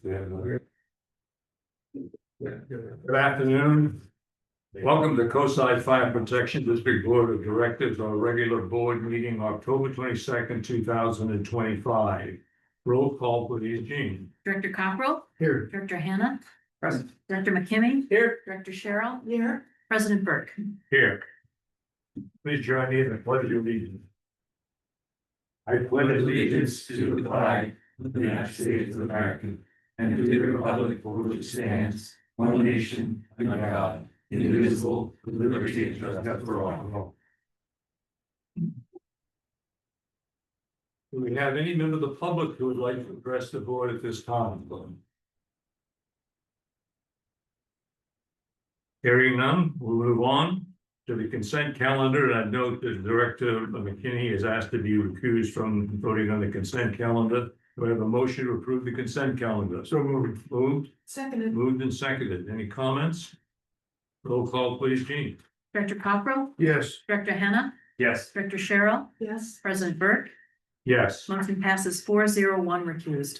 Good afternoon. Welcome to Coastside Fire Protection District Board of Directors, our regular board meeting, October 22nd, 2025. Roll call, please, Jean. Director Cockrell. Here. Director Hannah. Present. Director McKinney. Here. Director Cheryl. Here. President Burke. Here. Please join me in the pledge of allegiance. I pledge allegiance to the flag of the United States of America and to the republic for which it stands, one nation, under God, indivisible, with liberty and justice for all. Do we have any member of the public who would like to address the board at this time? Hearing none, we'll move on to the consent calendar. And I note that Director McKinney is asked to be recused from voting on the consent calendar. Do I have a motion to approve the consent calendar? So moved. Seconded. Moved and seconded. Any comments? Roll call, please, Jean. Director Cockrell. Yes. Director Hannah. Yes. Director Cheryl. Yes. President Burke. Yes. Motion passes 4-0-1 recused.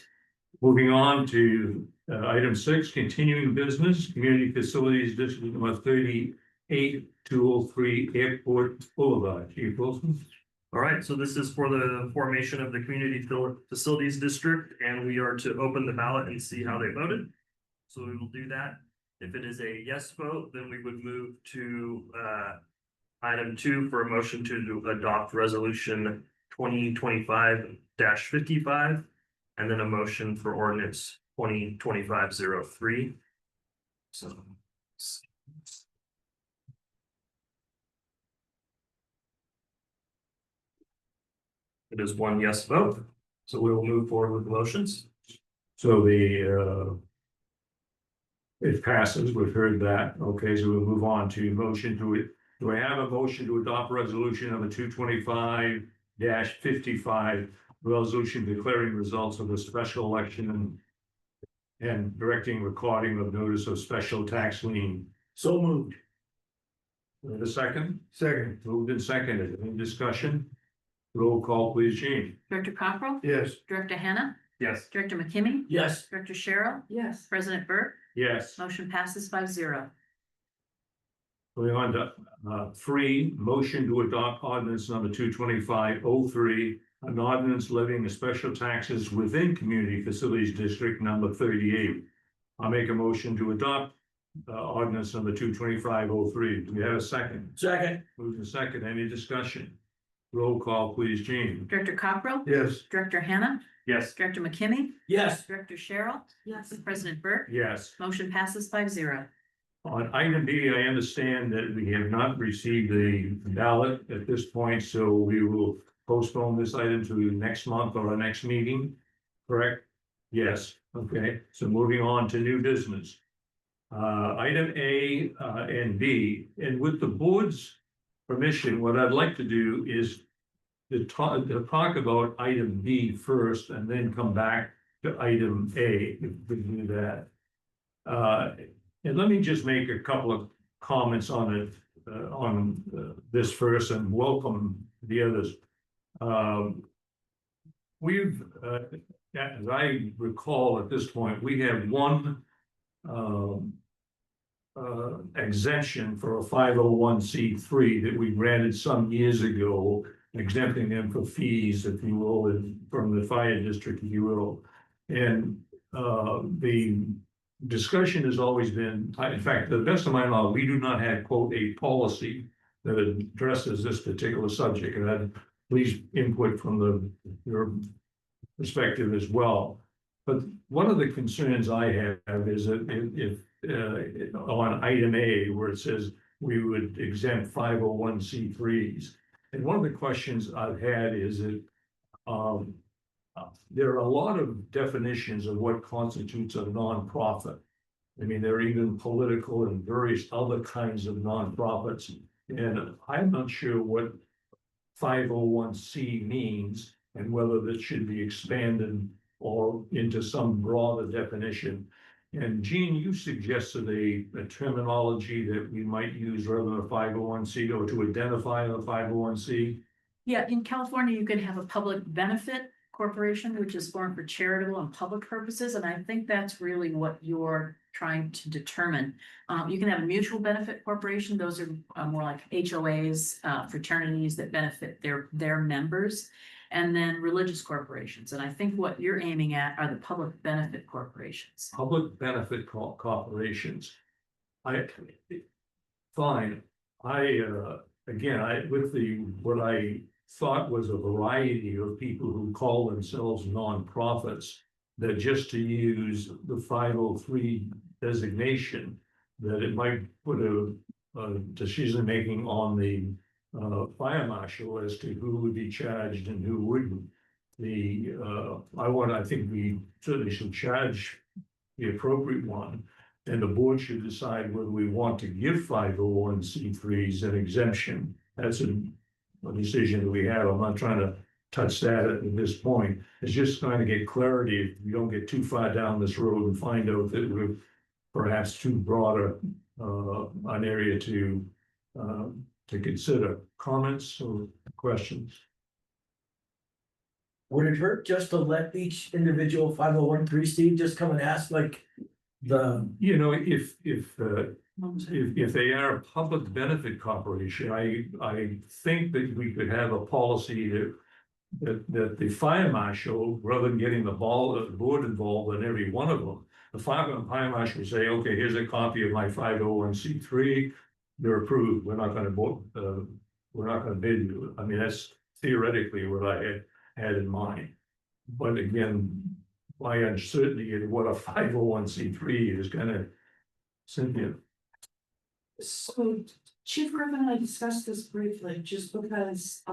Moving on to item 6, continuing business, Community Facilities District number 38203 Airport Boulevard. Chief Wilson. All right, so this is for the formation of the Community Facilities District, and we are to open the ballot and see how they voted. So we will do that. If it is a yes vote, then we would move to item 2 for a motion to adopt resolution 2025-55, and then a motion for ordinance 2025-03. So. It is one yes vote, so we will move forward with the motions. So it passes, we've heard that. Okay, so we'll move on to motion to it. Do I have a motion to adopt resolution number 225-55, resolution declaring results of the special election and directing recording of notice of special tax lien? So moved. The second? Second. Moved and seconded. Any discussion? Roll call, please, Jean. Director Cockrell. Yes. Director Hannah. Yes. Director McKinney. Yes. Director Cheryl. Yes. President Burke. Yes. Motion passes 5-0. Going on to 3, motion to adopt ordinance number 22503, an ordinance levying special taxes within Community Facilities District number 38. I'll make a motion to adopt ordinance number 22503. Do we have a second? Second. Moved and second. Any discussion? Roll call, please, Jean. Director Cockrell. Yes. Director Hannah. Yes. Director McKinney. Yes. Director Cheryl. Yes. President Burke. Yes. Motion passes 5-0. On item B, I understand that we have not received the ballot at this point, so we will postpone this item to next month or our next meeting, correct? Yes, okay, so moving on to new business. Item A and B, and with the board's permission, what I'd like to do is to talk about item B first and then come back to item A, if we can do that. And let me just make a couple of comments on it, this first, and welcome the others. We've, as I recall at this point, we have one exemption for a 501c3 that we granted some years ago, exempting them for fees, if you will, and from the fire district, if you will. And the discussion has always been, in fact, to the best of my knowledge, we do not have, quote, a policy that addresses this particular subject. And I'd please input from your perspective as well. But one of the concerns I have is that if on item A, where it says we would exempt 501c3s, and one of the questions I've had is that there are a lot of definitions of what constitutes a nonprofit. I mean, there are even political and various other kinds of nonprofits, and I'm not sure what 501c means and whether that should be expanded or into some broader definition. And Jean, you suggested a terminology that we might use rather than a 501c, or to identify a 501c. Yeah, in California, you can have a public benefit Corporation, which is formed for charitable and public purposes, and I think that's really what you're trying to determine. You can have a mutual benefit corporation, those are more like HOAs, fraternities that benefit their members. And then religious corporations, and I think what you're aiming at are the public benefit corporations. Public benefit corporations. Fine, again, with what I thought was a variety of people who call themselves nonprofits, that just to use the 503 designation, that it might put a decision making on the fire marshal as to who would be charged and who wouldn't. I think we certainly should charge the appropriate one, and the board should decide whether we want to give 501c3s an exemption. That's a decision that we have. I'm not trying to touch that at this point. It's just trying to get clarity if we don't get too far down this road and find out that we're perhaps too broad an area to consider. Comments or questions? Would it hurt just to let each individual 501(c)(3) just come and ask like the, You know, if they are a public benefit corporation, I think that we could have a policy that the fire marshal, rather than getting the board involved in every one of them, the fire marshal would say, okay, here's a copy of my 501c3. They're approved. We're not gonna bid you. I mean, that's theoretically what I had in mind. But again, my uncertainty in what a 501c3 is gonna, Cynthia. So Chief Griffin and I discussed this briefly, just because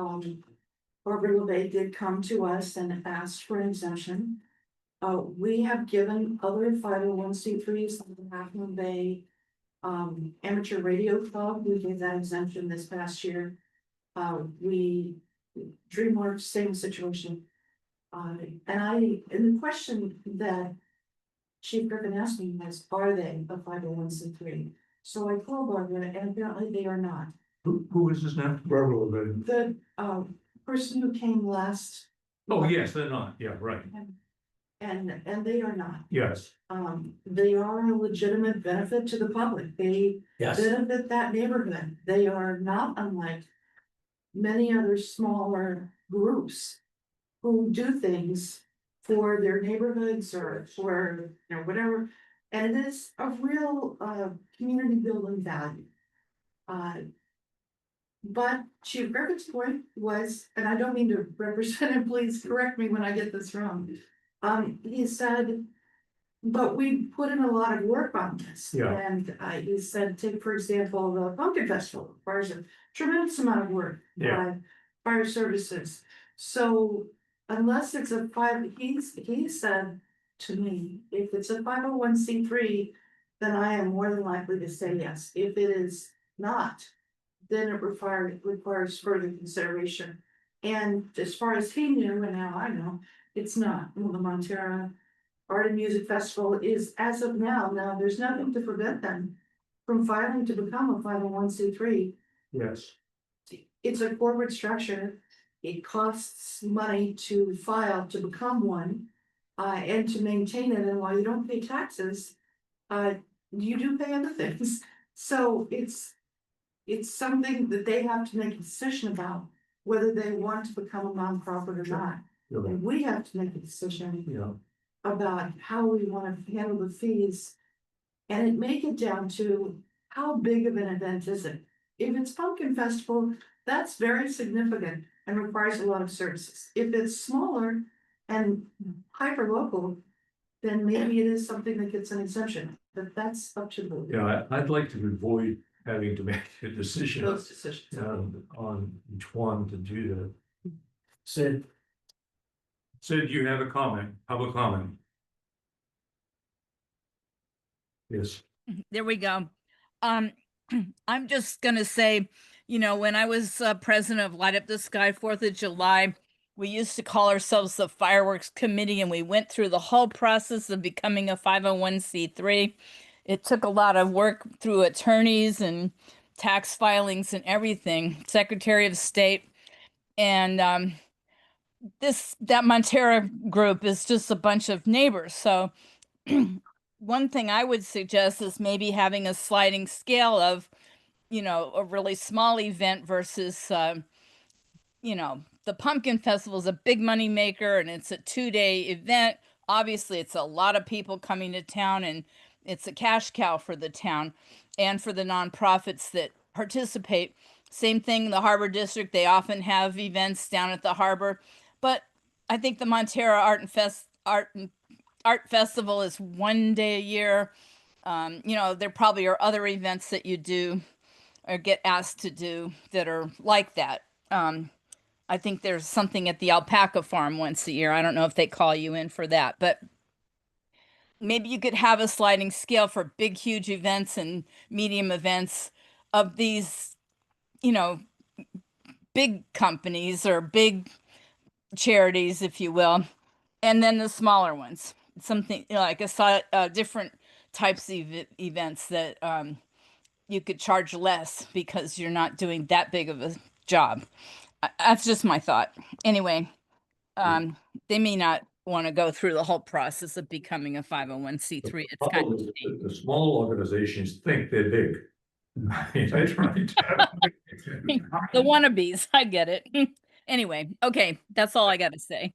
Barbara LeVay did come to us and asked for an exemption. We have given other 501c3s, like the Half Moon Bay Amateur Radio Club, we gave that exemption this past year. DreamWorks, same situation. And the question that Chief Griffin asked me was, are they a 501c3? So I called Barbara, and apparently they are not. Who is this now? Barbara. The person who came last. Oh, yes, they're not. Yeah, right. And they are not. Yes. They are a legitimate benefit to the public. They yes, benefit that neighborhood. They are not unlike many other smaller groups who do things for their neighborhoods or for, whatever. And it is a real community building value. But Chief Griffin's point was, and I don't mean to represent him, please correct me when I get this wrong. He said, but we put in a lot of work on this. Yeah. And he said, take for example, the Pumpkin Festival requires a tremendous amount of work Yeah. by fire services. So unless it's a he said to me, if it's a 501c3, then I am more than likely to say yes. If it is not, then it requires further consideration. And as far as he knew, and now I know, it's not. Well, the Montera Art and Music Festival is, as of now, there's nothing to prevent them from filing to become a 501c3. Yes. It's a corporate structure. It costs money to file to become one, and to maintain it. And while you don't pay taxes, you do pay other things. So it's something that they have to make a decision about whether they want to become a nonprofit or not. And we have to make a decision Yeah. about how we want to handle the fees. And it may get down to how big of an event is it? If it's Pumpkin Festival, that's very significant and requires a lot of services. If it's smaller and hyper local, then maybe it is something that gets an exemption, but that's up to the board. Yeah, I'd like to avoid having to make a decision Those decisions. on each one to do that. Sid, Sid, you have a comment, public comment? Yes. There we go. I'm just gonna say, when I was president of Light Up the Sky 4th of July, we used to call ourselves the Fireworks Committee, and we went through the whole process of becoming a 501c3. It took a lot of work through attorneys and tax filings and everything, Secretary of State. And that Montera group is just a bunch of neighbors. So one thing I would suggest is maybe having a sliding scale of, a really small event versus, the Pumpkin Festival is a big money maker and it's a 2-day event. Obviously, it's a lot of people coming to town and it's a cash cow for the town and for the nonprofits that participate. Same thing, the Harbor District, they often have events down at the harbor. But I think the Montera Art Festival is 1 day a year. There probably are other events that you do or get asked to do that are like that. I think there's something at the alpaca farm once a year. I don't know if they call you in for that, but maybe you could have a sliding scale for big, huge events and medium events of these, you know, big companies or big charities, if you will, and then the smaller ones. Something like different types of events that you could charge less because you're not doing that big of a job. That's just my thought. Anyway, they may not want to go through the whole process of becoming a 501c3. It's kind Problem of is that the small organizations think they're big. That's right. the wannabes. I get it. Anyway, okay, that's all I got to say.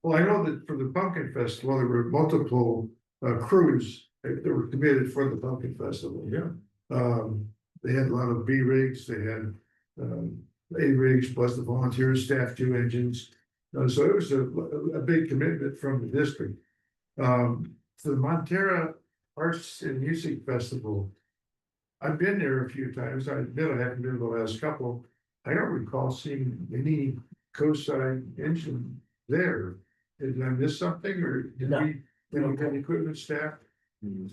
Well, I know that for the Pumpkin Festival, there were multiple crews that were committed for the Pumpkin Festival. Yeah. They had a lot of B rigs, they had A rigs plus the volunteers, staff 2 engines. So it was a big commitment from the district. For the Montera Arts and Music Festival, I've been there a few times. I admit I haven't been the last couple. I don't recall seeing any co-side engine there. Did I miss something or did No. we have equipment staff? To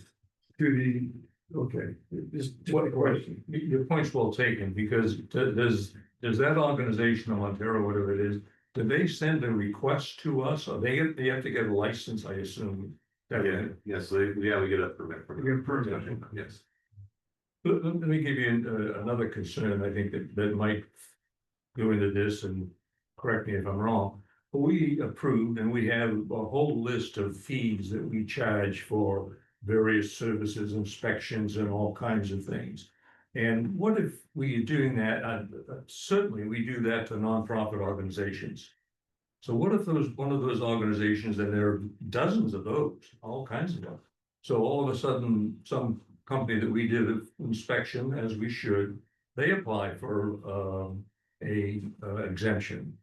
the, okay, just What a question. Your point's well taken, because does that organization, Montero, whatever it is, do they send a request to us, or they have to get a license, I assume? Yeah, yes, we get a permit from. We get a permit. Yes. Let me give you another concern, I think that might go into this, and correct me if I'm wrong. We approved and we have a whole list of fees that we charge for various services, inspections, and all kinds of things. And what if we are doing that, certainly we do that to nonprofit organizations. So what if one of those organizations, and there are dozens of those, all kinds of them. So all of a sudden, some company that we did an inspection, as we should, they apply for a exemption.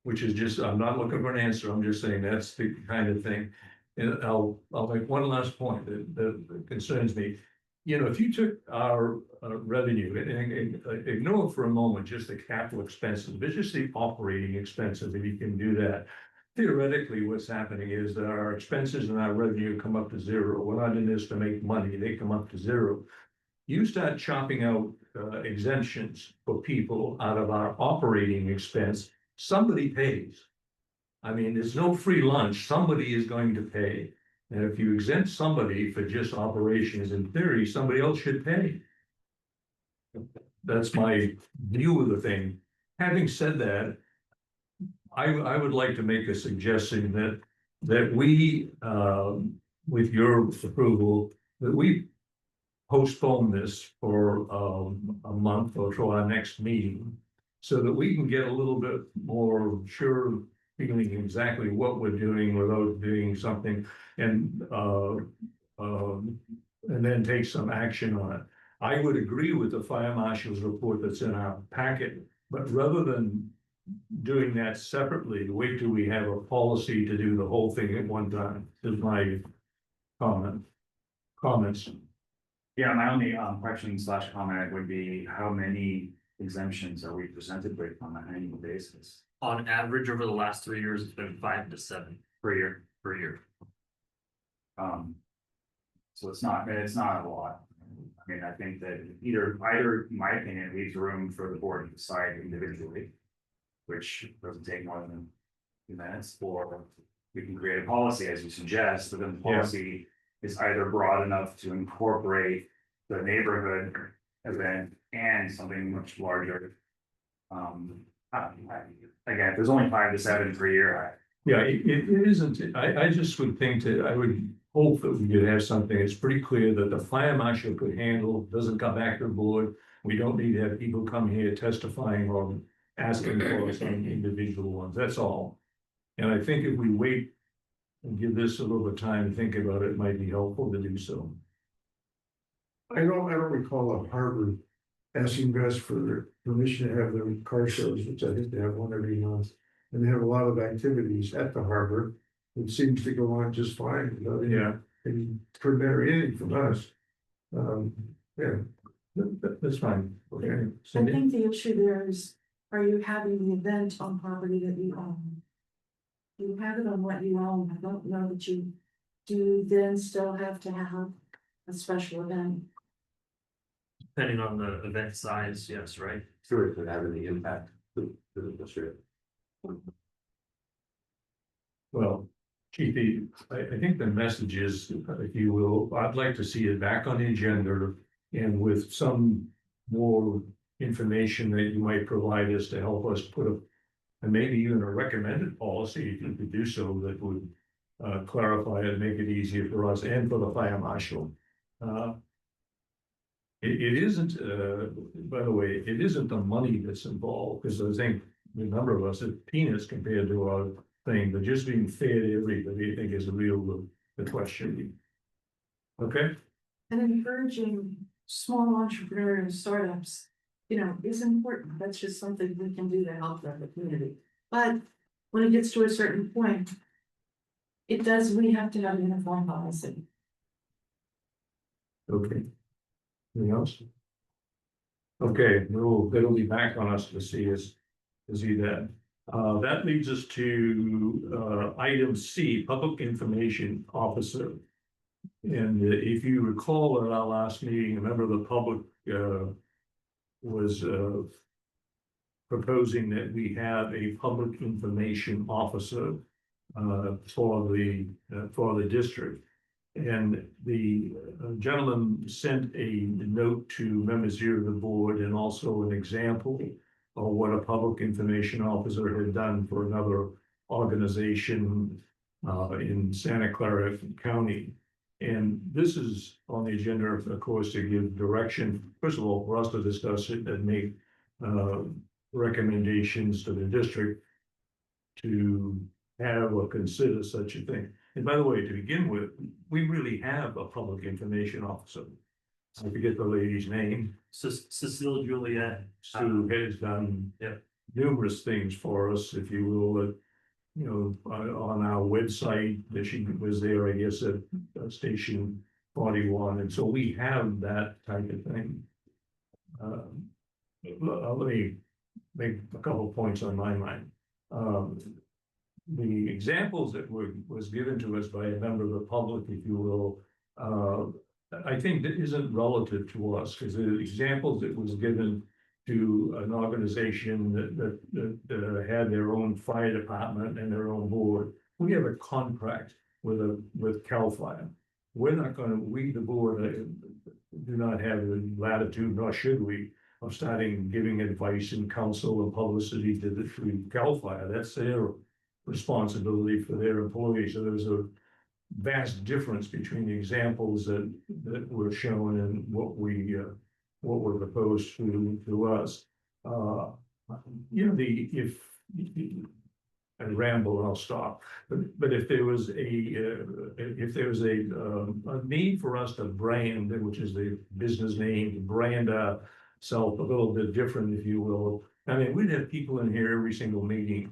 Which is just, I'm not looking for an answer, I'm just saying that's the kind of thing. And I'll make one last point that concerns me. If you took our revenue and ignore for a moment just the capital expenses, but just the operating expenses, if you can do that. Theoretically, what's happening is that our expenses and our revenue come up to zero. We're not in this to make money, they come up to zero. You start chopping out exemptions for people out of our operating expense, somebody pays. I mean, there's no free lunch, somebody is going to pay. And if you exempt somebody for just operations, in theory, somebody else should pay. That's my view of the thing. Having said that, I would like to make a suggestion that we, with your approval, that we postpone this for a month or to our next meeting, so that we can get a little bit more sure feeling exactly what we're doing without doing something, and then take some action on it. I would agree with the fire marshal's report that's in our packet, but rather than doing that separately, wait till we have a policy to do the whole thing at one time, is my comments. Yeah, my only question/comment would be, how many exemptions are we presented with on an annual basis On average, over the last 3 years, it's been 5 to 7 per year? per year. So it's not a lot. I mean, I think that either, in my opinion, leaves room for the board to decide individually, which doesn't take more than 2 minutes, or we can create a policy as you suggest, but then the policy is either broad enough to incorporate the neighborhood event and something much larger. Again, if there's only 5 to 7 per year, Yeah, it isn't, I just would think that, I would hope that we could have something, it's pretty clear that the fire marshal could handle, doesn't come back to the board. We don't need to have people come here testifying or asking for us on individual ones, that's all. And I think if we wait and give this a little bit of time to think about it, it might be helpful to do so. I don't recall a harbor asking us for their permission to have their car shows, which I think they have one every month. And they have a lot of activities at the harbor. It seems to go on just fine without any permit or anything from us. Yeah, That's fine, okay. I Cindy? think the issue there is, are you having the event on property that you own? You have it on what you own, I don't know that you do then still have to have a special event. Depending on the event size, yes, right? Sure, it could have any impact to the district. Well, Chief, I think the message is, if you will, I'd like to see it back on the agenda and with some more information that you might provide us to help us put a, and maybe even a recommended policy, if you could do so, that would clarify it, make it easier for us and for the fire marshal. It isn't, by the way, it isn't the money that's involved, because I think the number of us are peanuts compared to our thing, but just being fair to everybody, I think is a real, the question. Okay, And encouraging small entrepreneurial startups, is important. That's just something we can do to help the community. But when it gets to a certain point, we have to have a uniform policy. okay. Anything else? Okay, it'll be back on us to see that. That leads us to item C, Public Information Officer. And if you recall at our last meeting, a member of the public was proposing that we have a public information officer for the district. And the gentleman sent a note to members here of the board and also an example of what a public information officer had done for another organization in Santa Clara County. And this is on the agenda, of course, to give direction, first of all, for us to discuss it and make recommendations to the district to have or consider such a thing. And by the way, to begin with, we really have a public information officer. I forget the lady's name. Cecile Juliet. Who has done numerous things for us, if you will, on our website, that she was there, I guess, at Station 41, and so we have that type of thing. Let me make a couple of points on my mind. The examples that was given to us by a member of the public, if you will, I think that isn't relative to us, because the examples that was given to an organization that had their own fire department and their own board. We have a contract with CAL FIRE. We're not going to, we, the board, do not have the latitude, nor should we, of starting giving advice and counsel and publicity to CAL FIRE. That's their responsibility for their employees. So there's a vast difference between the examples that were shown and what were proposed to us. If I ramble, I'll stop. But if there was a need for us to brand, which is the business name, to brand ourselves a little bit different, if you will. I mean, we'd have people in here every single meeting,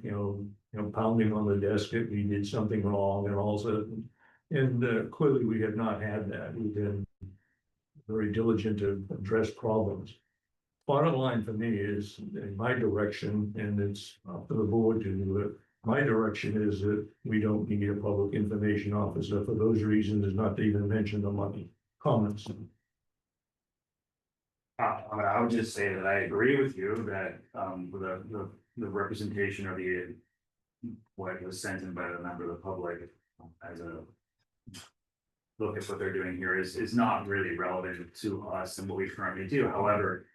pounding on the desk if we did something wrong, and also, and clearly we have not had that. We've been very diligent to address problems. Bottom line for me is, in my direction, and it's up to the board to do it. My direction is that we don't need a public information officer for those reasons, is not to even mention the money. Comments? I would just say that I agree with you that the representation or what was sent in by the member of the public as a look at what they're doing here is not really relevant to us and what we currently do. However,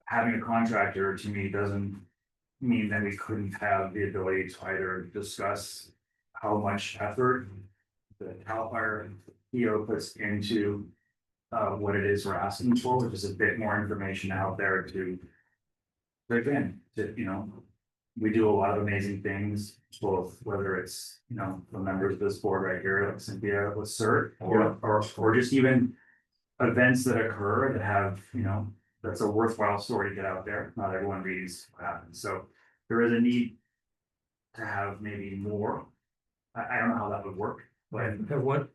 having a contractor to me doesn't mean that we couldn't have the ability to either discuss how much effort the CAL FIRE PO puts into what it is we're asking for, which is a bit more information out there to. But again, you know, we do a lot of amazing things, both whether it's, you know, the members of this board right here, like Cynthia with CERT, or just even events that occur that have, you know, that's a worthwhile story to get out there. Not everyone reads what happens, so there is a need to have maybe more. I don't know how that would work, but Have what?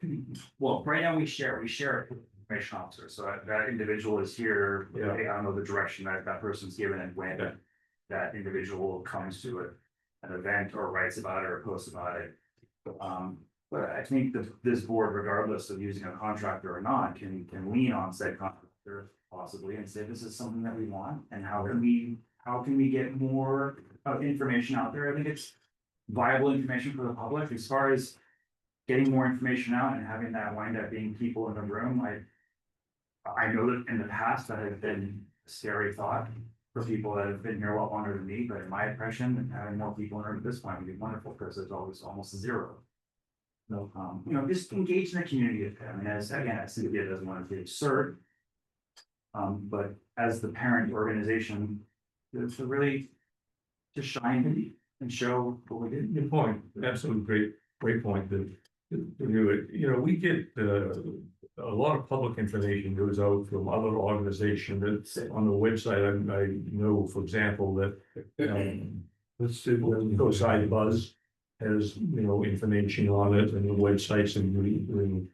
well, right now we share it with the information officer, so that individual is here. Yeah. I don't know the direction that person's given and when that individual comes to an event or writes about it or posts about it. But I think that this board, regardless of using a contractor or not, can lean on said contractor possibly and say, this is something that we want, and how can we get more information out there? I think it's viable information for the public as far as getting more information out and having that wind up being people in the room. I know that in the past that has been a scary thought for people that have been here a lot longer than me, but in my impression, having more people in the room at this point would be wonderful, because there's always almost zero. No, you know, just engage in the community. I mean, as Cynthia doesn't want to be absurd. But as the parent organization, to really to shine and show what we did. Good point, absolutely great point to do it. You know, we get a lot of public information goes out from other organizations that's on the website. I know, for example, that let's see, COSI Buzz has, you know, information on it, and the websites and doing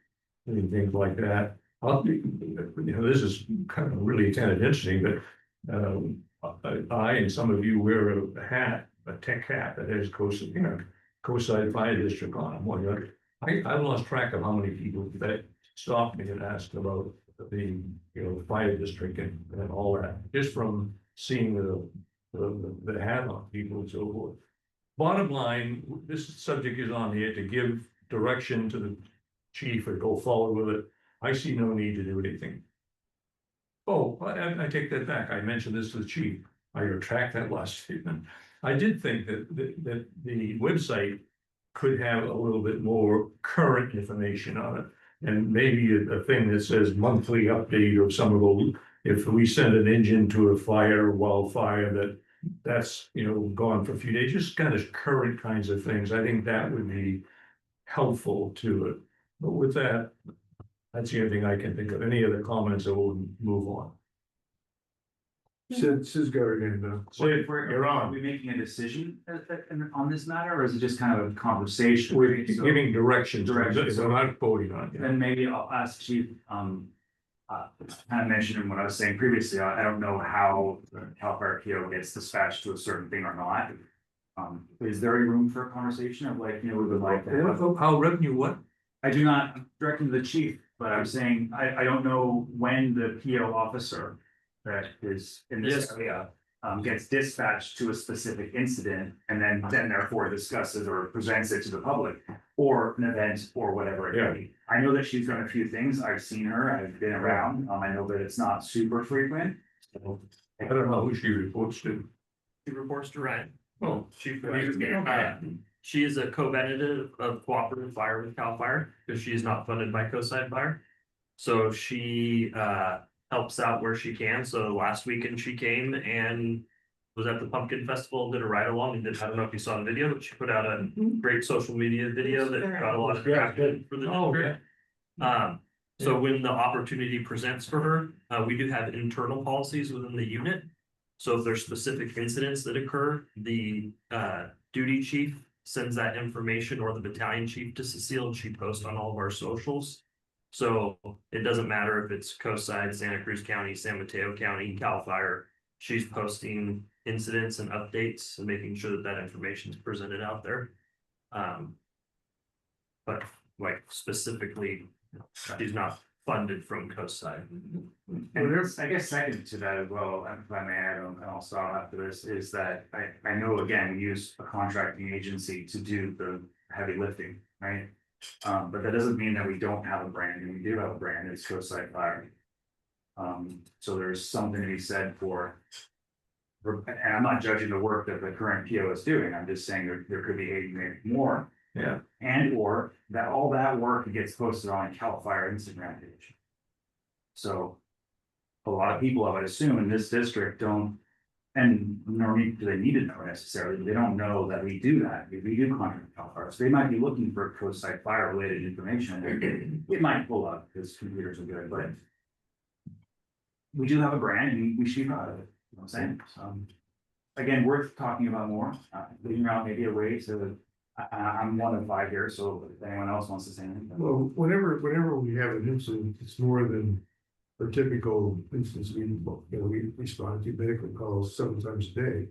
things like that. You know, this is kind of really kind of interesting, but I and some of you wear a hat, a tech hat that has COSI Fire District on it. Well, I lost track of how many people that stopped me and asked about the, you know, fire district and all that, just from seeing the hat on people and so forth. Bottom line, this subject is on here to give direction to the chief or go forward with it. I see no need to do anything. Oh, I take that back. I mentioned this to the chief. I retract that last statement. I did think that the website could have a little bit more current information on it. And maybe a thing that says monthly update of some of those, if we send an engine to a fire or wildfire that's, you know, gone for a few days, just kind of current kinds of things. I think that would be helpful to it. But with that, that's the only thing I can think of. Any other comments, or we'll move on. Sid's got her hand up. Sid, Are you're on. we making a decision on this matter, or is it just kind of a conversation? We're So giving directions, Directions. so I'm not voting on it. then maybe I'll ask Chief, kind of mentioned in what I was saying previously, I don't know how the CAL FIRE PO gets dispatched to a certain thing or not. Is there any room for a conversation of like, you know, we would like to have. How revenue what? I do not directly to the chief, but I'm saying, I don't know when the PO officer that is in this area. Gets dispatched to a specific incident and then therefore discusses or presents it to the public. Or an event or whatever it may be. I know that she's done a few things, I've seen her, I've been around, I know that it's not super frequent. So, I don't know who she reports to. She reports to Ryan. Oh, She is a co-vendor of Cooperative Fire with CAL FIRE, because she is not funded by COSI Fire. So she helps out where she can. So last weekend she came and was at the Pumpkin Festival, did a ride along, and did, I don't know if you saw the video, but she put out a great social media video that got a lot of traction for the district. So when the opportunity presents for her, we do have internal policies within the unit. So if there's specific incidents that occur, the duty chief sends that information, or the battalion chief, to Cecile, and she posts on all of our socials. So it doesn't matter if it's COSI, Santa Cruz County, San Mateo County, CAL FIRE. She's posting incidents and updates and making sure that that information is presented out there. But like specifically, she's not funded from COSI. And there's, I guess, second to that as well, if I may add, and I'll stop after this, is that I know, again, we use a contracting agency to do the heavy lifting, right? But that doesn't mean that we don't have a brand, and we do have a brand, it's COSI Fire. So there's something to be said for and I'm not judging the work that the current PO is doing, I'm just saying there could be maybe more. Yeah. And or that all that work gets posted on CAL FIRE Instagram page. So. A lot of people, I would assume, in this district don't. And nor do they need to know necessarily, they don't know that we do that, we do contract with CAL FIRE, so they might be looking for coast site fire related information. It might pull up, because computers are good, but. We do have a brand and we should be proud of it, you know what I'm saying, so. Again, worth talking about more, leaving around maybe a way to, I'm one of 5 here, so if anyone else wants to say anything. Well, whenever we have an incident, it's more than a typical instance, we respond to medical calls several times a day.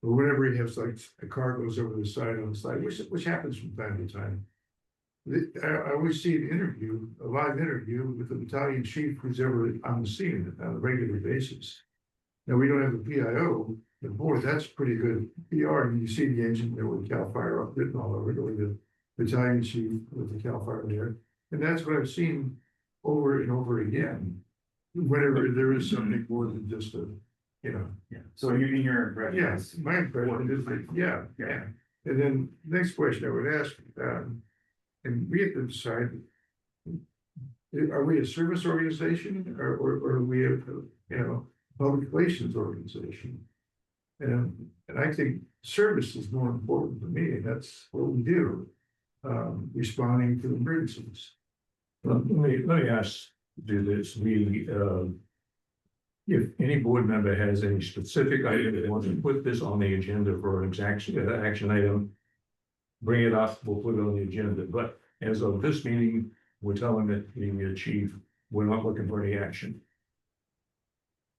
But whenever you have like a car goes over the side on the side, which happens from time to time. I always see a live interview with the battalion chief who's ever on the scene on a regular basis. Now, we don't have a PIO, but boy, that's pretty good PR, and you see the engine there with CAL FIRE written all over it, or the battalion chief with the CAL FIRE there. And that's what I've seen over and over again. Whenever there is something more than just a, you know. Yeah, so in your impression. Yes, my impression is that, yeah. And then next question I would ask, and we have to decide. Are we a service organization or are we a, public relations organization? And I think service is more important to me, and that's what we do, responding to emergencies. Let me ask, do this, if any board member has any specific item that wants to put this on the agenda for an action item, bring it up, we'll put it on the agenda, but as of this meeting, we're telling the chief, we're not looking for any action.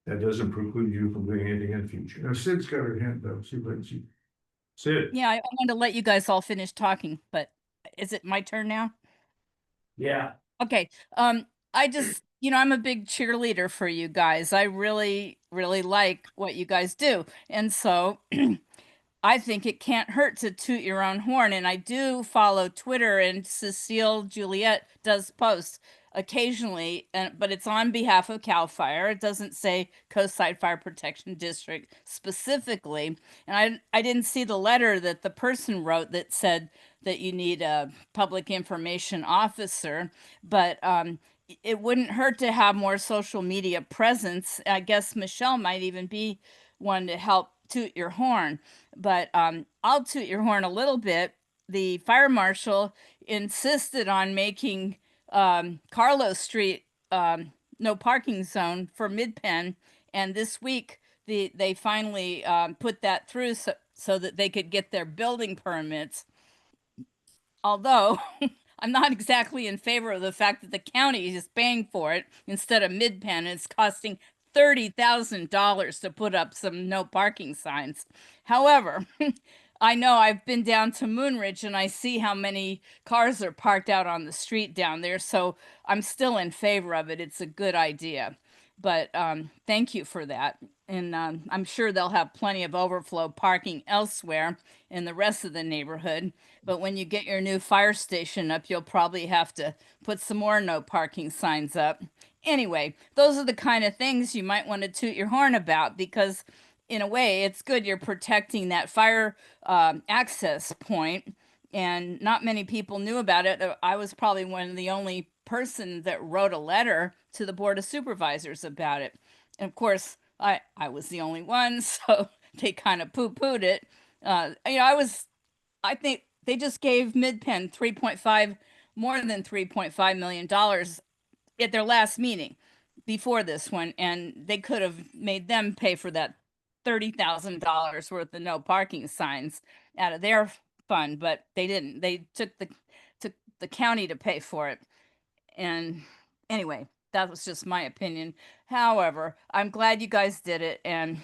That doesn't preclude you from doing anything in the future. Now Sid's got her hand up, she. Sid? Yeah, I wanted to let you guys all finish talking, but is it my turn now? Yeah. Okay, I just, I'm a big cheerleader for you guys. I really, really like what you guys do. And so I think it can't hurt to toot your own horn. And I do follow Twitter, and Cecile Juliet does post occasionally, but it's on behalf of CAL FIRE. It doesn't say Coastside Fire Protection District specifically. And I didn't see the letter that the person wrote that said that you need a public information officer, but it wouldn't hurt to have more social media presence. I guess Michelle might even be one to help toot your horn, but I'll toot your horn a little bit. The fire marshal insisted on making Carlos Street no parking zone for Mid-Penn, and this week they finally put that through so that they could get their building permits. Although I'm not exactly in favor of the fact that the county is paying for it instead of Mid-Penn. It's costing $30,000 to put up some no parking signs. However, I know I've been down to Moonridge and I see how many cars are parked out on the street down there. So I'm still in favor of it. It's a good idea. But thank you for that. And I'm sure they'll have plenty of overflow parking elsewhere in the rest of the neighborhood. But when you get your new fire station up, you'll probably have to put some more no parking signs up. Anyway, those are the kind of things you might want to toot your horn about, because in a way, it's good you're protecting that fire access point, and not many people knew about it. I was probably one of the only person that wrote a letter to the Board of Supervisors about it. And of course, I was the only one, so they kind of poo-pooed it. I think they just gave Mid-Penn more than $3.5 million at their last meeting before this one, and they could have made them pay for that $30,000 worth of no parking signs out of their fund, but they didn't. They took the county to pay for it. And anyway, that was just my opinion. However, I'm glad you guys did it, and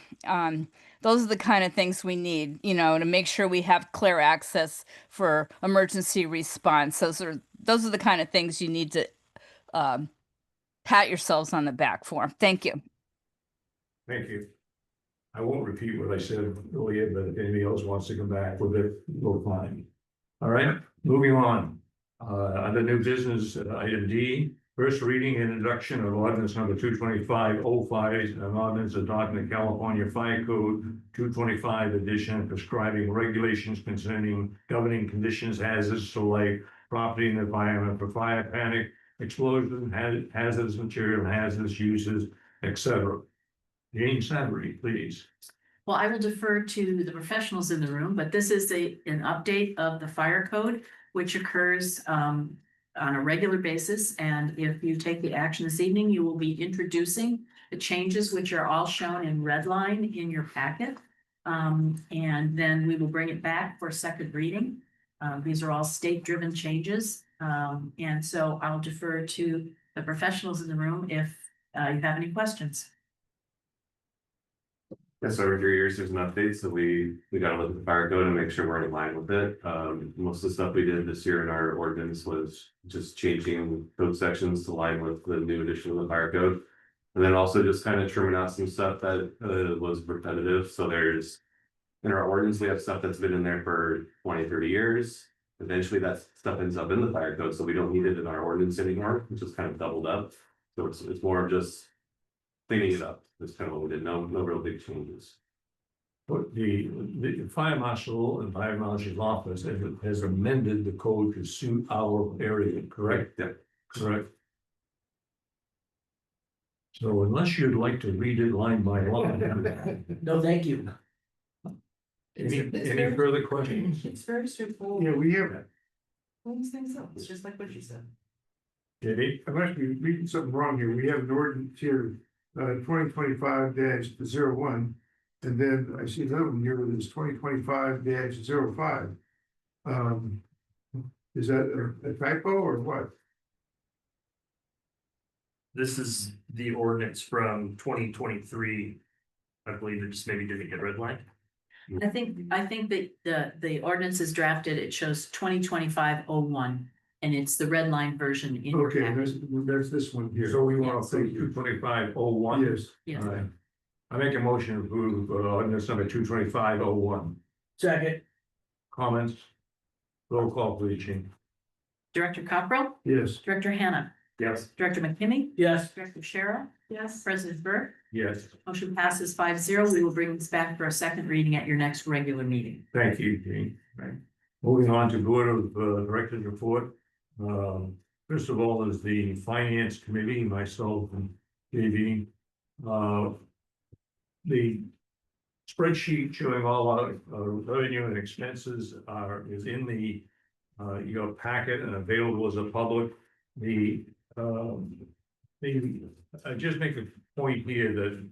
those are the kind of things we need, to make sure we have clear access for emergency response. Those are the kind of things you need to pat yourselves on the back for. Thank you. Thank you. I won't repeat what I said earlier, but if anybody else wants to come back with it, we'll find. All right, moving on. Under new business, item D, First reading and introduction of ordinance number 22505, an ordinance adopting the California Fire Code 225 edition, prescribing regulations concerning governing conditions, hazards to life, property and environment for fire, panic, explosion, hazardous material, hazardous uses, etc. Jane Savory, please. Well, I will defer to the professionals in the room, but this is an update of the fire code, which occurs on a regular basis. And if you take the action this evening, you will be introducing the changes, which are all shown in red line in your packet. And then we will bring it back for second reading. These are all state-driven changes. And so I'll defer to the professionals in the room if you have any questions. Yeah, so every 3 years there's an update, so we gotta look at the fire code and make sure we're in line with it. Most of the stuff we did this year in our ordinance was just changing code sections to line with the new edition of the fire code. And then also just kind of trimming out some stuff that was repetitive, so there's. In our ordinance, we have stuff that's been in there for 20-30 years. Eventually that stuff ends up in the fire code, so we don't need it in our ordinance anymore, which is kind of doubled up. So it's more of just cleaning it up. That's kind of what we did. No real big changes. But the fire marshal and fire marshal's office has amended the code to suit our area, correct? Yeah. Correct. So unless you'd like to read it line by line. No, thank you. Any further questions? It's very straightforward. Yeah, we have, Cleans things up, it's just like what you said. Katie? I must be reading something wrong here. We have an ordinance here, 2025-01. And then I see another one here that is 2025-05. Is that a typo or what? This is the ordinance from 2023. I believe it just maybe didn't get redlined. I think that the ordinance is drafted, it shows 2025-01, and it's the red line version in your Okay, packet. there's this one here. So we want to say 22501. Yes. Yes. All right. I make a motion to approve ordinance number 22501. Second, Comments? Roll call, please, Gene. Director Cockrell, Yes. Director Hannah, Yes. Director McKinney, yes, Director Cheryl, Yes. President Burke. Yes, Motion passes 5-0. We will bring this back for a second reading at your next regular meeting. thank you, Gene. Right. Moving on to Board of Directors report. First of all is the Finance Committee, myself and JV. The spreadsheet showing all our revenue and expenses is in the your packet and available as a public. I just make a point here that,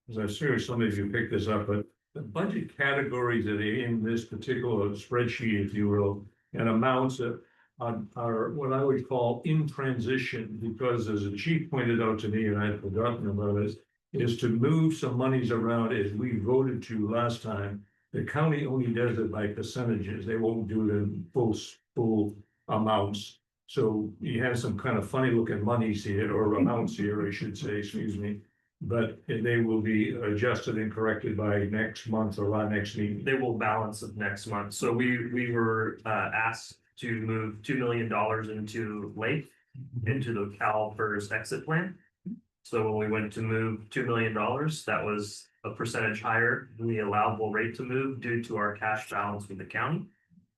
as I'm sure some of you picked this up, but the budget categories that are in this particular spreadsheet, if you will, and amounts that are what I would call in transition, because as the chief pointed out to me, and I had forgotten about this, is to move some monies around as we voted to last time. The county only does it by percentages. They won't do it in full amounts. So you have some kind of funny looking monies here, or amounts here, I should say, excuse me. But they will be adjusted and corrected by next month or our next meeting. They will balance of next month. So we were asked to move $2 million into LAIF, into the CalPERS exit plan. So when we went to move $2 million, that was a percentage higher than the allowable rate to move due to our cash balance with the county.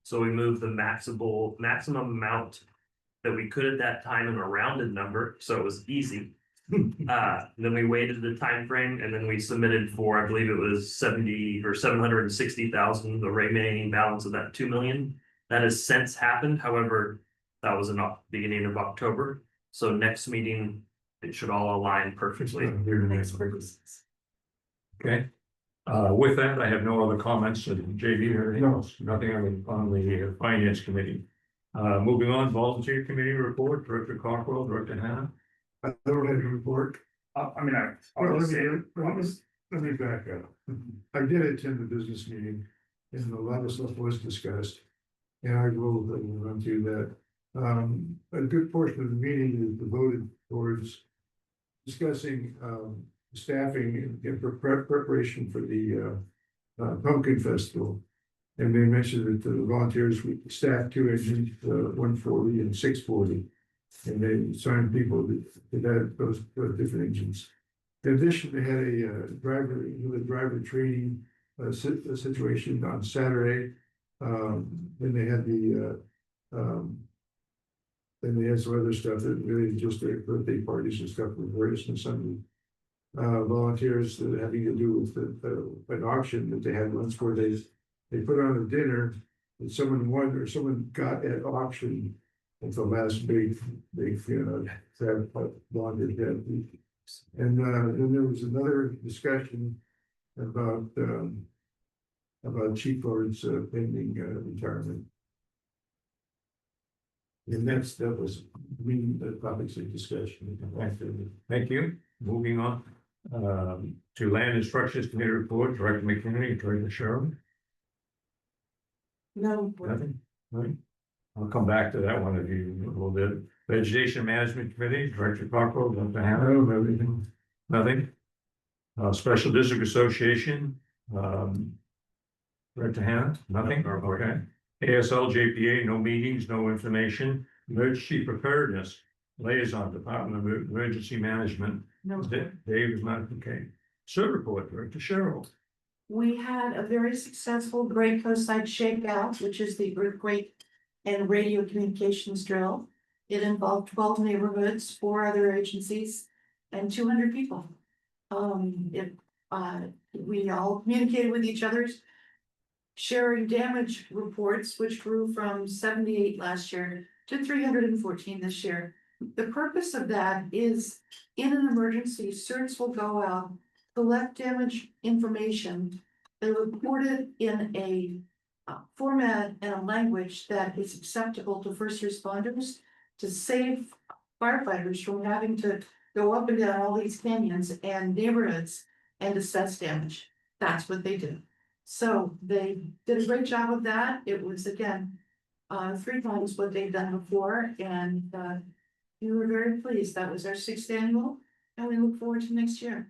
So we moved the maximum amount that we could at that time in a rounded number, so it was easy. Then we waited the time frame, and then we submitted for, I believe it was 70 or 760,000, the remaining balance of that 2 million. That has since happened. However, that was in the beginning of October. So next meeting, it should all align perfectly. Makes perfect sense. Okay. With that, I have no other comments. JV or anything else? Nothing on the Finance Committee. Moving on, Volunteer Committee report, Director Cockrell, Director Hannah. I don't have a report. I'll Well, just say, let me back up. I did attend the business meeting and a lot of stuff was discussed. And I will run through that. A good portion of the meeting is devoted towards discussing staffing in preparation for the Pumpkin Festival. And they mentioned that the volunteers would staff 2 engines, 140 and 640. And they assigned people that had those different engines. In addition, they had a driver training a situation on Saturday. Then they had then they had some other stuff that really just their birthday parties and stuff with various and some volunteers that having to do with an auction that they had once where they put on a dinner that someone won or someone got at auction. At the last big, bonded. And then there was another discussion about Chief Lord's pending retirement. And that was the topics of discussion. Thank you. Moving on. To Land and Structures Committee report, Director McKinney, Director Sherman. No, Nothing? Right. I'll come back to that one of you in a little bit. Vegetation Management Committee, Director Cockrell, Dr. Hannah, everything, nothing. Special District Association, Director Hannah, nothing, okay. ASL JPA, no meetings, no information. Emergency Preparedness Liaison, Department of Emergency Management, no. Dave is not, okay. Cert report, Director Cheryl. We had a very successful Great Coastside Shakeout, which is the earthquake and radio communications drill. It involved 12 neighborhoods, 4 other agencies, and 200 people. We all communicated with each other, sharing damage reports, which grew from 78 last year to 314 this year. The purpose of that is, in an emergency, certs will go out, collect damage information, they report it in a format and a language that is acceptable to first responders to save firefighters from having to go up and down all these canyons and neighborhoods and assess damage. That's what they do. So they did a great job of that. It was, again, 3 times what they've done before, and we were very pleased. That was our 6th annual, and we look forward to next year.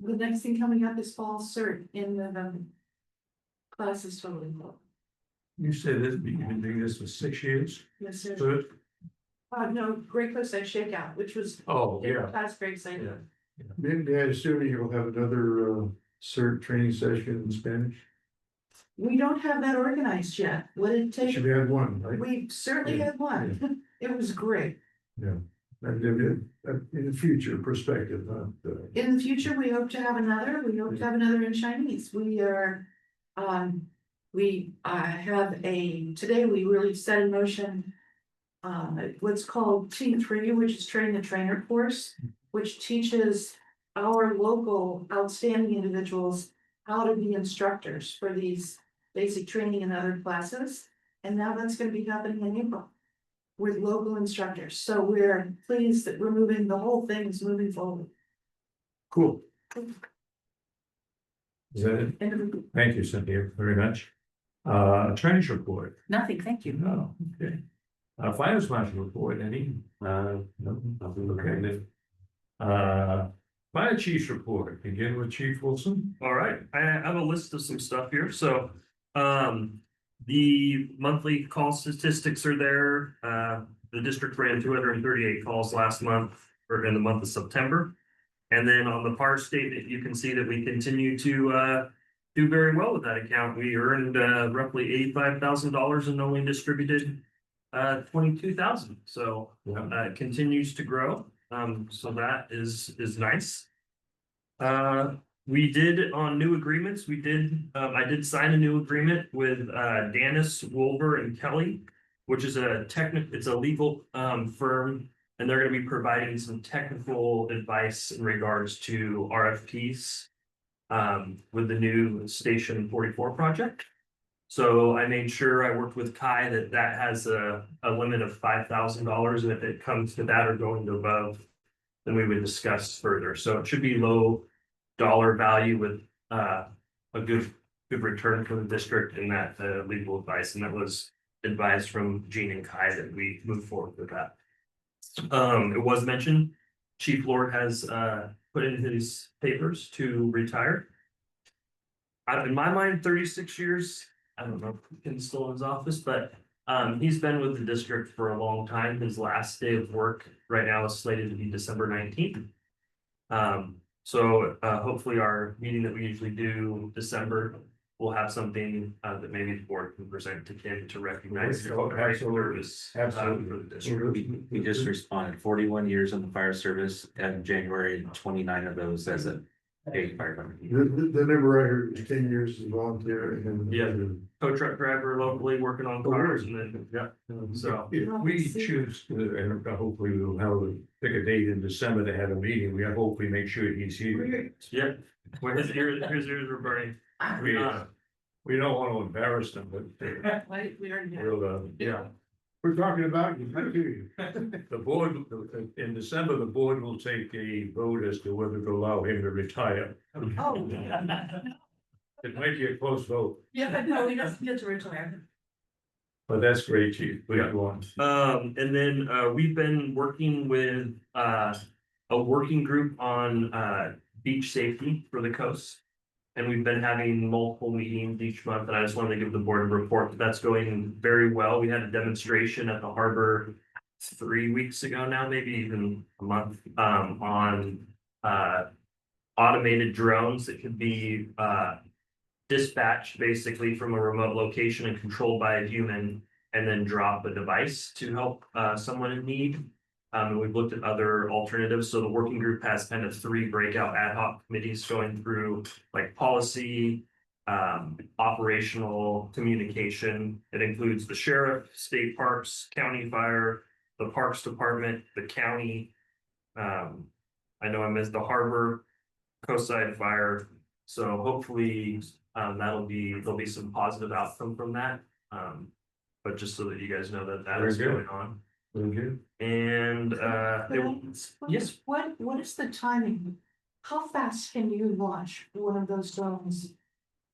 The next thing coming up is fall cert in November. Class is totally full. You said this, you've been doing this for 6 years? Yes, sir. Cert? No, Great Coastside Shakeout, which was. Oh, yeah. That's very exciting. Yeah. Maybe I assume you'll have another cert training session in Spanish. We don't have that organized yet. What did it take? Should we have one, right? We certainly Yeah, had one. It was great. And in the future perspective, In the future, we hope to have another. We hope to have another in Chinese. We are, we have today we really set in motion what's called T3, which is Train the Trainer course, which teaches our local outstanding individuals how to be instructors for these basic training and other classes. And now that's going to be happening in April with local instructors. So we're pleased that we're moving, the whole thing is moving forward. Cool. Is that it? And Thank you, Cynthia, very much. Attorney's report. Nothing, thank you. No, okay. Finance Marshal report, any? No, nothing Okay. okay. Fire Chief's report, begin with Chief Wilson. All right, I have a list of some stuff here, so, the monthly call statistics are there. The district ran 238 calls last month, or in the month of September. And then on the par statement, you can see that we continue to, do very well with that account. We earned, roughly $85,000 and only distributed, 22,000, so, it continues to grow. So that is nice. We did on new agreements, I did sign a new agreement with Danis, Wolver and Kelly, which is it's a legal firm, and they're gonna be providing some technical advice in regards to RFPs with the new Station 44 project. So I made sure I worked with Kai that has a limit of $5,000, and if it comes to that or going to above, then we would discuss further. So it should be low dollar value with a good return for the district in that legal advice, and that was advised from Gene and Kai that we move forward with that. It was mentioned, Chief Lord has put in his papers to retire. In my mind, 36 years. I don't know if he can still in his office, but He's been with the district for a long time. His last day of work right now is slated to be December 19th. So hopefully our meeting that we usually do December, we'll have something that maybe the board can present to Kim to recognize. his Oh, great absolutely. service, Absolutely. for the district. We just responded 41 years in the fire service and January, 29 of those as a paid firefighter. The number I heard was 10 years as a volunteer and then. Yeah. Tow truck driver locally working on cars and then, yeah, so. If we choose to, and hopefully we'll have pick a date in December to have a meeting, we hopefully make sure he's here. Yeah, well, his ears were burning. We don't want to embarrass them, but Wait, we already did. we'll, yeah. We're talking about you, thank you. The board, in December, the board will take a vote as to whether to allow him to retire. Oh. It might be a close vote, Yeah, but no, he doesn't get to retire. but that's great, chief. Please Yeah. go on. And then we've been working with a working group on beach safety for the coast. And we've been having multiple meetings each month, and I just wanted to give the board a report that that's going very well. We had a demonstration at the harbor 3 weeks ago now, maybe even a month, on automated drones that could be dispatched basically from a remote location and controlled by a human, and then drop a device to help someone in need. And we've looked at other alternatives. So the working group has kind of 3 breakout ad hoc committees going through like policy, operational communication. It includes the sheriff, state parks, county fire, the parks department, the county. I know I missed the harbor, coastside fire. So hopefully there'll be some positive outcome from that. But just so that you guys know that that Very is good. going on. Very good. And yes. What is the timing? How fast can you launch one of those drones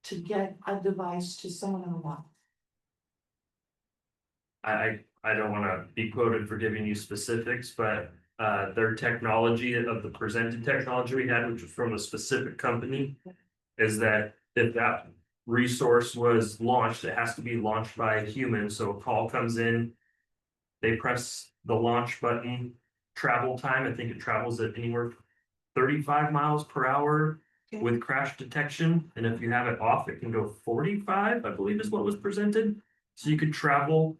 to get a device to someone in the wild? I don't wanna be quoted for giving you specifics, but their technology of the presented technology we had, which was from a specific company. Is that if that resource was launched, it has to be launched by a human, so a call comes in. They press the launch button, travel time, I think it travels at anywhere 35 miles per hour. Okay. With crash detection, and if you have it off, it can go 45, I believe is what was presented. So you could travel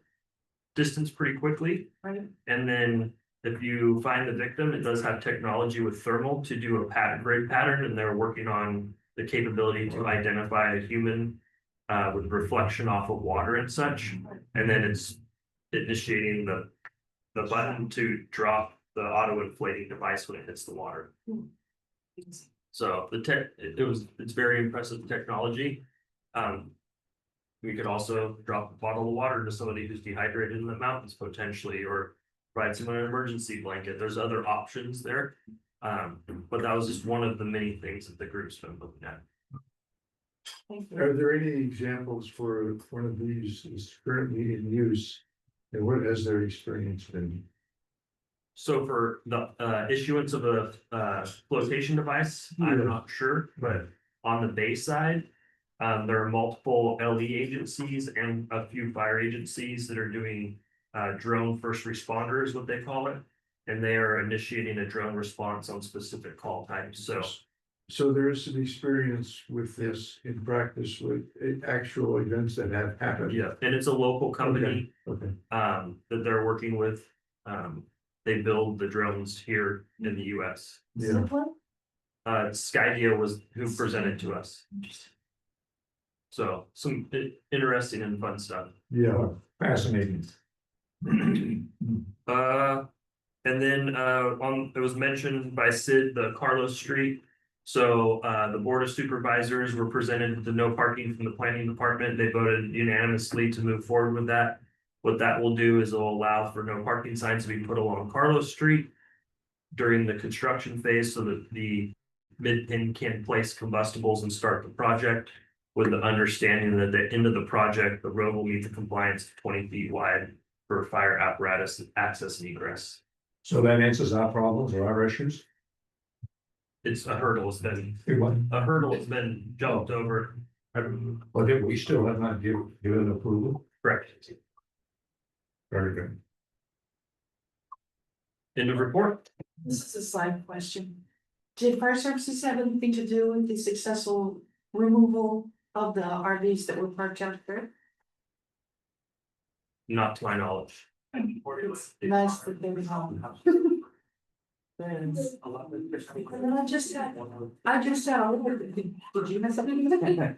distance pretty quickly. Right. And then if you find the victim, it does have technology with thermal to do a grid pattern, and they're working on the capability to identify a human with reflection off of water and such. And then it's initiating the button to drop the auto inflating device when it hits the water. So it's very impressive technology. We could also drop a bottle of water to somebody who's dehydrated in the mountains potentially, or provide someone an emergency blanket. There's other options there. But that was just one of the many things that the group's been looking at. Thank you. Are there any examples for one of these is currently in use? And what has their experience been? So for the issuance of a flotation device, I'm not sure, but on the base side. There are multiple LE agencies and a few fire agencies that are doing drone first responders, what they call it. And they are initiating a drone response on specific call types, so. So there is some experience with this in practice with actual events that have happened. Yeah, and it's a local company Okay. that they're working with. They build the drones here in the US. Yeah. Simple? Skydio was who presented to us. So some interesting and fun stuff. Yeah. Fascinating. And then it was mentioned by Sid, the Carlos Street. So the Board of Supervisors were presented with the no parking from the planning department. They voted unanimously to move forward with that. What that will do is it'll allow for no parking signs to be put along Carlos Street during the construction phase, so that the Mid-Penn can place combustibles and start the project. With the understanding that at the end of the project, the road will meet the compliance of 20 feet wide for fire apparatus access and egress. So that answers our problems or our issues? It's a hurdle, it's been, Good one. a hurdle has been jumped over. But we still have not given approval. Correct. Very good. End of report. This is a side question. Did fire services have anything to do with the successful removal of the RVs that were parked out there? Not to my knowledge. Nice that they were home. Thanks. And then I just had, a little bit, did you have something?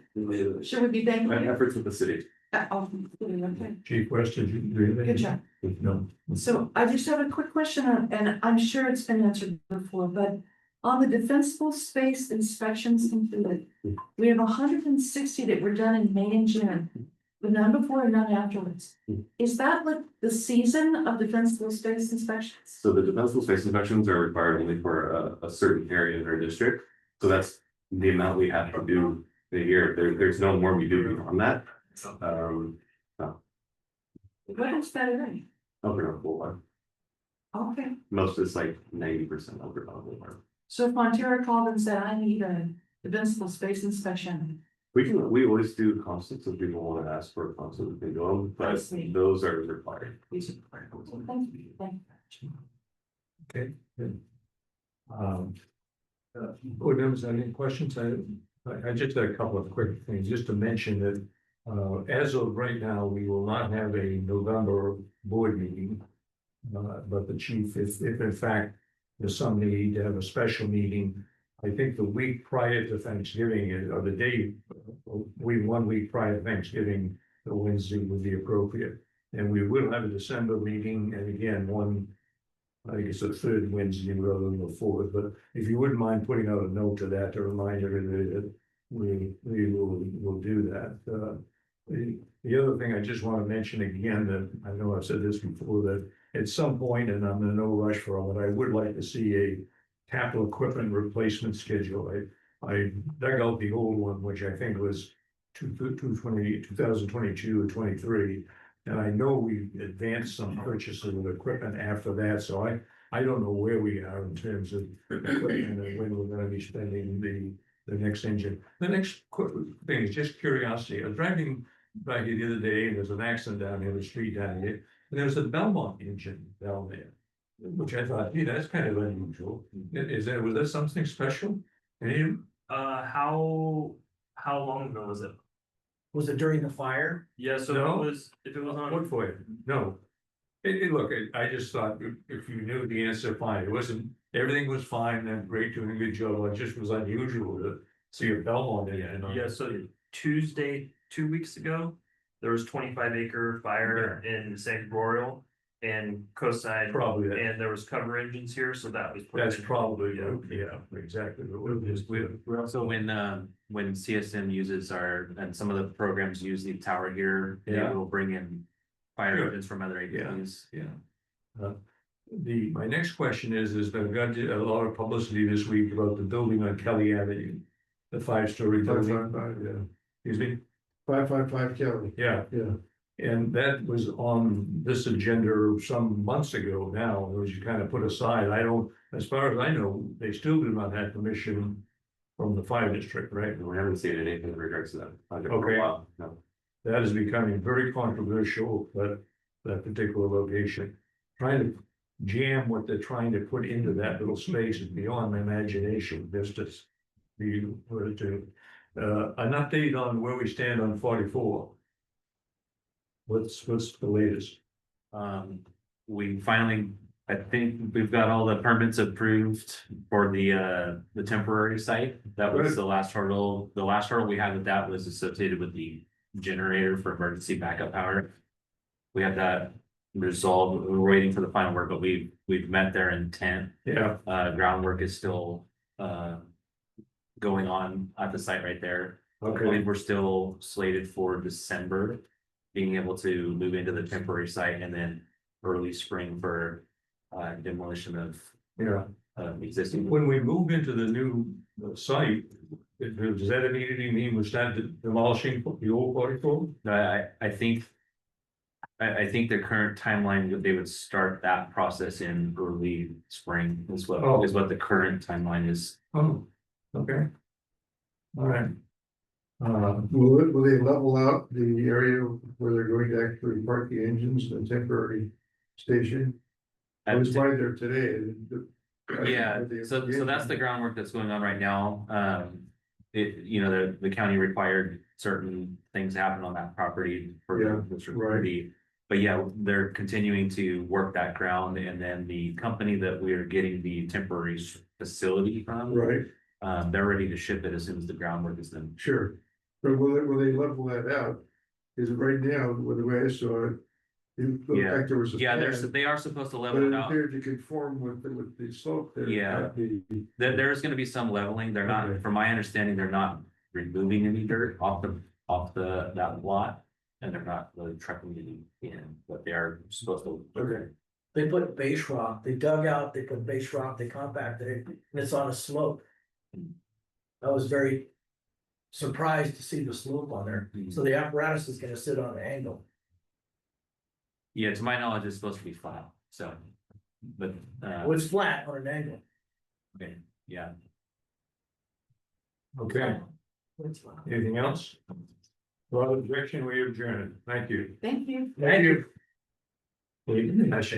Should we be thanking? My efforts with the city. Oh, okay, Chief West, did you do anything? good job. No. So I just have a quick question, and I'm sure it's been answered before, but on the defensible space inspections completed, we have 160 that were done in May and June, but none before and none afterwards. Is that like the season of defensible space inspections? So the defensible space inspections are required only for a certain area in our district. So that's the amount we have to do a year. There's no more we do beyond that. What is that in? Over a full one. Okay, Most is like 90% over a full one. so if Montero called and said, I need a defensible space inspection, We always do constants if people want to ask for a constant, we can do them, I but see. those are required. please. Thank you. Okay, good. Board members, any questions? I just had a couple of quick things, just to mention that, as of right now, we will not have a November board meeting. But the chief, if in fact there's some need to have a special meeting, I think the week prior to Thanksgiving, or the day, 1 week prior to Thanksgiving, the Wednesday would be appropriate. And we will have a December meeting, and again, I think it's the third Wednesday rather than the fourth, but if you wouldn't mind putting out a note to that to remind everybody that we'll do that. The other thing I just want to mention again, that I know I've said this before, that at some point, and I'm in no rush for all, but I would like to see a capital equipment replacement schedule. I dug out the old one, which I think was 2022 or 23. And I know we advanced some purchases of equipment after that, so I don't know where we are in terms of equipment and when we're gonna be spending the next engine. The next quick thing is just curiosity. I was driving by here the other day, and there's an accident down here, the street down here, and there's a Belmont engine down there. Which I thought, gee, that's kind of unusual. Was that something special? And How long ago was it? Was it during the fire? Yeah, so No. if it was on. what for you? No. Look, I just thought if you knew the answer, fine. It wasn't, everything was fine, and great, doing a good job. It just was unusual to see a Belmont engine. on Yeah, so Tuesday, 2 weeks ago, there was 25-acre fire in St. Royal and Coastside. Probably that. And there was cover engines here, so that was. put That's in. probably, yeah, exactly. What it is. We're also when CSM uses and some of the programs use the tower here, they Yeah. will bring in fire Good. engines from other agencies. Yeah. My next question is, I've got a lot of publicity this week about the building on Kelly Avenue. The 5-story building. 555, yeah. Excuse me? 555 Kelly. Yeah, Yeah. and that was on this agenda some months ago now, it was kind of put aside. I don't, as far as I know, they still do not have permission from the fire district, right? We haven't seen anything in regards to that project for Okay. a while. No. That is becoming very controversial, that particular location. Trying to jam what they're trying to put into that little space is beyond my imagination, there's just. An update on where we stand on 44. What's the latest? We finally, I think we've got all the permits approved for the temporary site. That was Good. the last hurdle. The last hurdle we had with that was associated with the generator for emergency backup power. We had that resolved. We're waiting for the final work, but we've met their intent. Yeah, Groundwork is still going on at the site right there. I okay, believe we're still slated for December, being able to move into the temporary site and then early spring for demolition of yeah. existing. When we move into the new site, does that immediately mean we start demolishing the old 44? I think. I think the current timeline that they would start that process in early spring is what Oh. is what the current timeline is. Oh, okay. All right. Will they level out the area where they're going to actually park the engines in a temporary station? I was by there today. Yeah, so that's the groundwork that's going on right now. The county required certain things to happen on that property for Yeah, the security. But yeah, they're continuing to work that ground, and then the company that we are getting the temporary facility from. Right, They're ready to ship it as soon as the groundwork is done. sure. But will they level that out? Is it right now, with the way I saw it? It looked like there was a. Yeah, pad, they are supposed to But level it it out. appeared to conform with the slope there. Yeah. There's gonna be some leveling. They're not, Okay. from my understanding, they're not removing any dirt off that lot. And they're not really trucking it in, but they are supposed to. Okay. They put base rock, they dug out, they put base rock, they compacted it, and it's on a slope. I was very surprised to see the slope on there, so the apparatus is gonna sit on an angle. Yeah, to my knowledge, it's supposed to be flat, so, but, Well, it's flat on an angle. okay, yeah. Okay, It's flat. anything else? Without objection, we adjourn. Thank you. Thank you. Thank you. That's